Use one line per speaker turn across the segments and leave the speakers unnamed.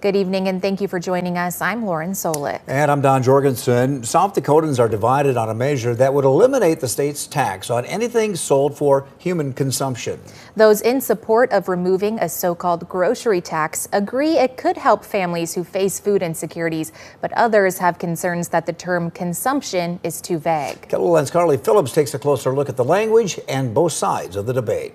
Good evening and thank you for joining us. I'm Lauren Solich.
And I'm Don Jorgensen. South Dakotans are divided on a measure that would eliminate the state's tax on anything sold for human consumption.
Those in support of removing a so-called grocery tax agree it could help families who face food insecurities, but others have concerns that the term consumption is too vague.
KELOLAND's Carly Phillips takes a closer look at the language and both sides of the debate.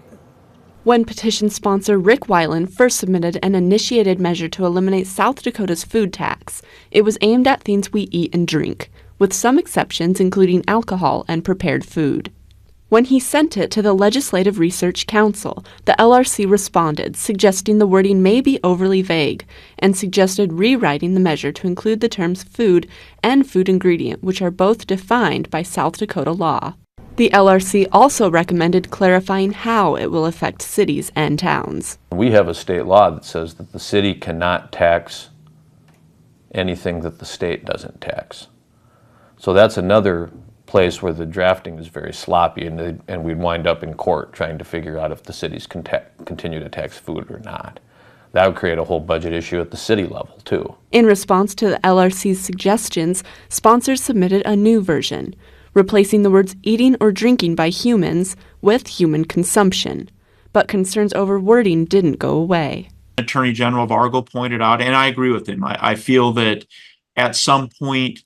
When petition sponsor Rick Weiland first submitted an initiated measure to eliminate South Dakota's food tax, it was aimed at things we eat and drink, with some exceptions including alcohol and prepared food. When he sent it to the Legislative Research Council, the LRC responded, suggesting the wording may be overly vague, and suggested rewriting the measure to include the terms food and food ingredient, which are both defined by South Dakota law. The LRC also recommended clarifying how it will affect cities and towns.
We have a state law that says that the city cannot tax anything that the state doesn't tax. So that's another place where the drafting is very sloppy, and we'd wind up in court trying to figure out if the cities can continue to tax food or not. That would create a whole budget issue at the city level, too.
In response to the LRC's suggestions, sponsors submitted a new version, replacing the words eating or drinking by humans with human consumption. But concerns over wording didn't go away.
Attorney General Vargo pointed out, and I agree with him, I feel that at some point,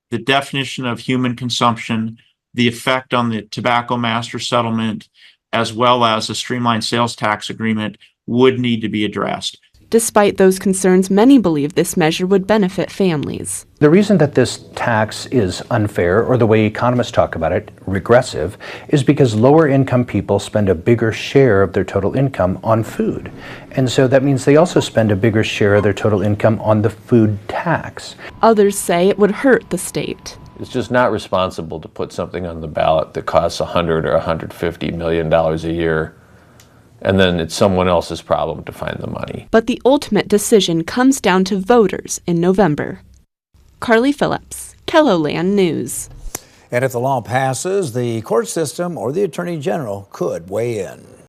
the definition of human consumption, the effect on the tobacco master settlement, as well as a streamlined sales tax agreement would need to be addressed.
Despite those concerns, many believe this measure would benefit families.
The reason that this tax is unfair, or the way economists talk about it, regressive, is because lower income people spend a bigger share of their total income on food. And so that means they also spend a bigger share of their total income on the food tax.
Others say it would hurt the state.
It's just not responsible to put something on the ballot that costs $100 or $150 million a year, and then it's someone else's problem to find the money.
But the ultimate decision comes down to voters in November. Carly Phillips, KELOLAND News.
And if the law passes, the court system or the Attorney General could weigh in.